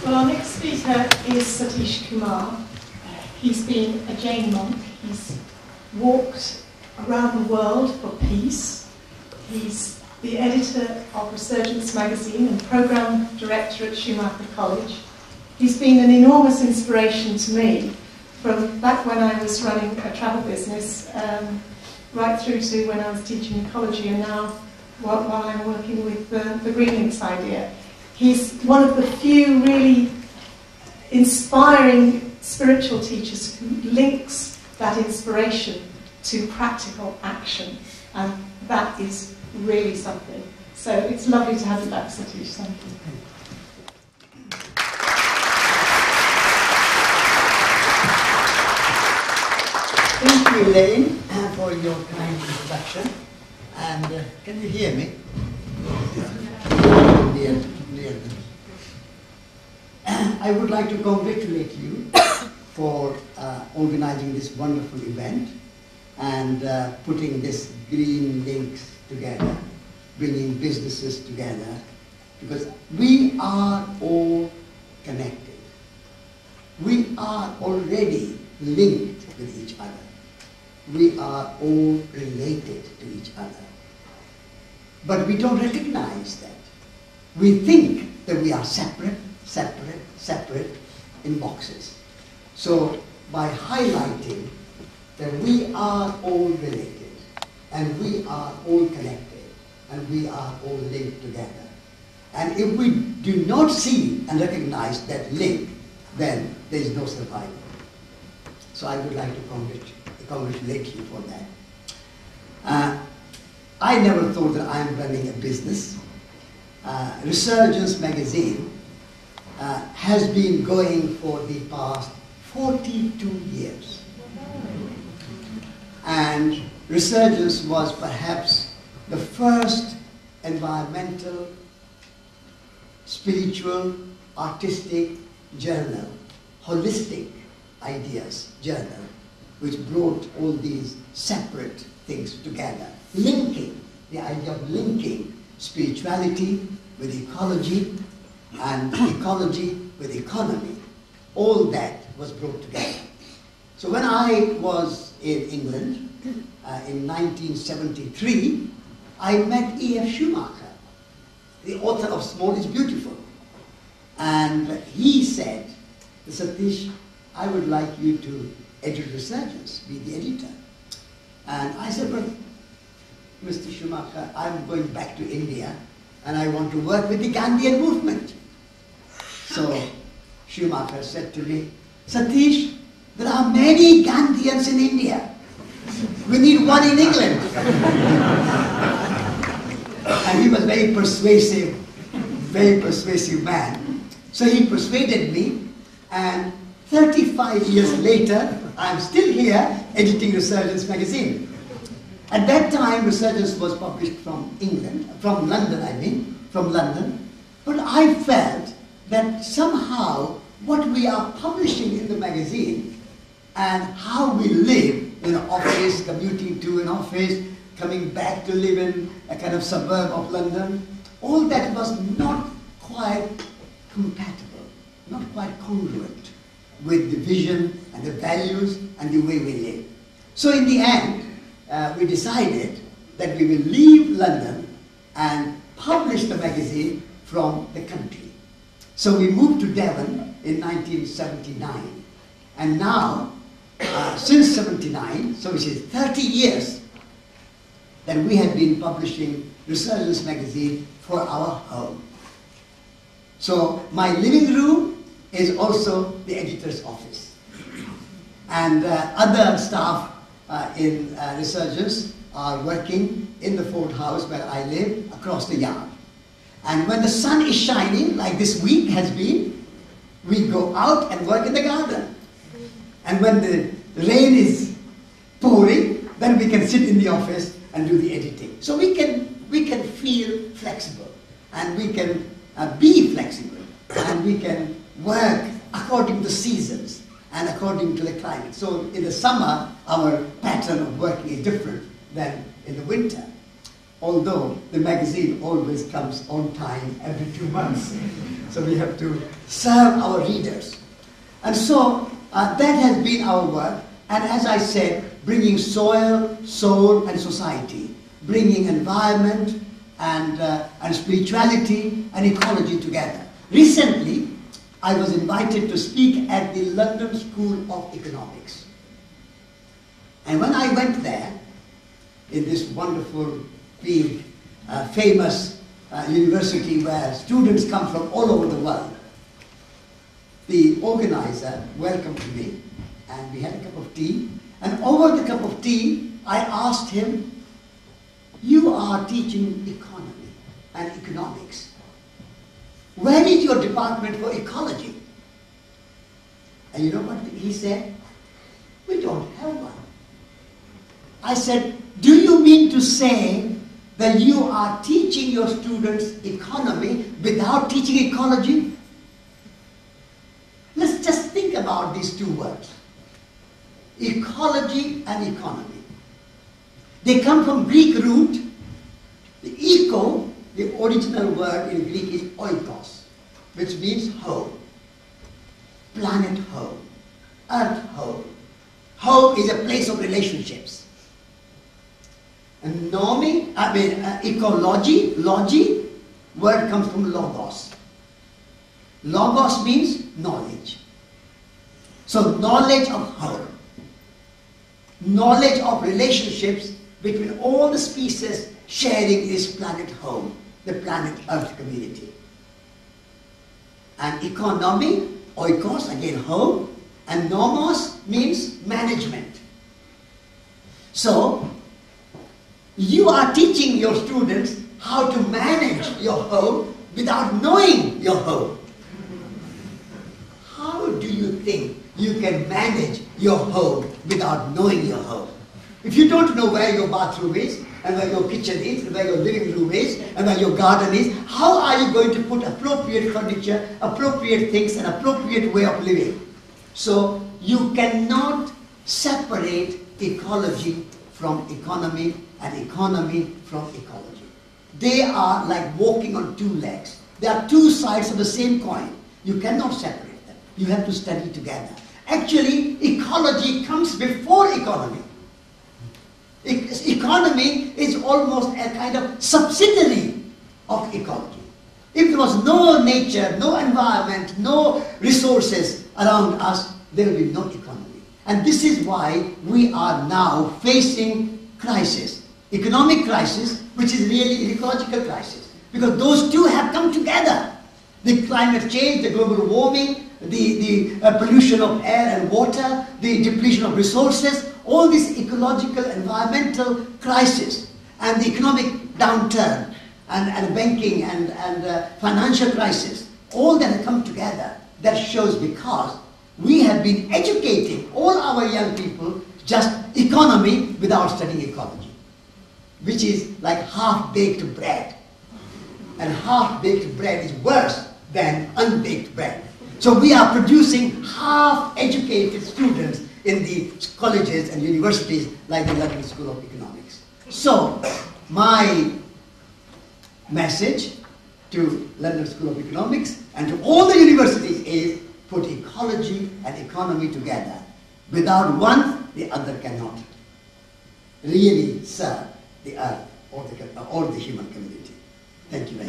Well, our next speaker is Satish Kumar. He's been a Jain monk. He's walked around the world for peace. He's the editor of Resurgence Magazine and program director at Schumacher College. He's been an enormous inspiration to me from back when I was running a travel business, right through to when I was teaching ecology, and now while I'm working with the Greenlinks idea. He's one of the few really inspiring spiritual teachers who links that inspiration to practical action, and that is really something. So it's lovely to have you back, Satish. Thank you. Thank you, Elaine, for your kind introduction. And can you hear me? I would like to congratulate you for organizing this wonderful event and putting this green links together, bringing businesses together, because we are all connected. We are already linked with each other. We are all related to each other. But we don't recognize that. We think that we are separate in boxes. So by highlighting that we are all related, and we are all connected, and we are all linked together. And if we do not see and recognize that link, then there is no survival. So I would like to congratulate you for that. I never thought that I am running a business. Resurgence Magazine has been going for the past 42 years. And Resurgence was perhaps the first environmental, spiritual, artistic journal, holistic ideas journal, which brought all these separate things together, linking, the idea of linking spirituality with ecology and ecology with economy. All that was brought together. So when I was in England in 1973, I met E.F. Schumacher, the author of Small is Beautiful. And he said, Satish, I would like you to edit Resurgence, be the editor. And I said, but Mr. Schumacher, I'm going back to India and I want to work with the Gandhian movement. So Schumacher said to me, Satish, there are many Gandhians in India. We need one in England. And he was very persuasive man. So he persuaded me, and 35 years later, I'm still here editing Resurgence Magazine. At that time, Resurgence was published from England, from London, but I felt that somehow what we are publishing in the magazine and how we live in an office, commuting to an office, coming back to live in a kind of suburb of London, all that was not quite compatible, not quite congruent with the vision and the values and the way we live. So in the end, we decided that we will leave London and publish the magazine from the country. So we moved to Devon in 1979, and now, since 79, so which is 30 years, that we have been publishing Resurgence Magazine for our home. So my living room is also the editor's office. And other staff in Resurgence are working in the Fort House where I live, across the yard. And when the sun is shining, like this week has been, we go out and work in the garden. And when the rain is pouring, then we can sit in the office and do the editing. So we can feel flexible, and we can be flexible, and we can work according to seasons and according to the climate. So in the summer, our pattern of working is different than in the winter. although the magazine always comes on time every 2 months. So we have to serve our readers. And so that has been our work. And as I said, bringing soil, soul, and society, bringing environment and spirituality and ecology together. Recently, I was invited to speak at the London School of Economics. And when I went there, in this wonderful, big, famous university where students come from all over the world, the organizer welcomed me, and we had a cup of tea. And over the cup of tea, I asked him, "You are teaching economy and economics. Where is your department for ecology?" And you know what he said? "We don't have one." I said, "Do you mean to say that you are teaching your students economy without teaching ecology?" Let's just think about these two words. Ecology and economy. They come from Greek root. The eco, the original word in Greek is oikos, which means whole. Planet whole. Earth whole. Whole is a place of relationships. And ecology, logy, word comes from logos. Logos means knowledge. So knowledge of whole. Knowledge of relationships between all the species sharing this planet home, the planet Earth community. And economy, oikos, again home, and nomos means management. So, you are teaching your students how to manage your home without knowing your home. How do you think you can manage your home without knowing your home? If you don't know where your bathroom is, and where your kitchen is, and where your living room is, and where your garden is, how are you going to put appropriate furniture, appropriate things, and appropriate way of living? So you cannot separate ecology from economy and economy from ecology. They are like walking on two legs. They are two sides of the same coin. You cannot separate them. You have to study together. Actually, ecology comes before economy. Economy is almost a kind of subsidiary of ecology. If there was no nature, no environment, no resources around us, there will be no economy. And this is why we are now facing crisis. Economic crisis, which is really an ecological crisis. Because those two have come together. The climate change, the global warming, the pollution of air and water, the depletion of resources, all this ecological, environmental crisis, and the economic downturn, and banking and financial crisis, all that have come together, that shows because we have been educating all our young people just economy without studying ecology, which is like half-baked bread. And half-baked bread is worse than unbaked bread. So we are producing half-educated students in the colleges and universities like the London School of Economics. So my message to London School of Economics and to all the universities is put ecology and economy together. Without one, the other cannot really serve the earth or the human community. Thank you very much.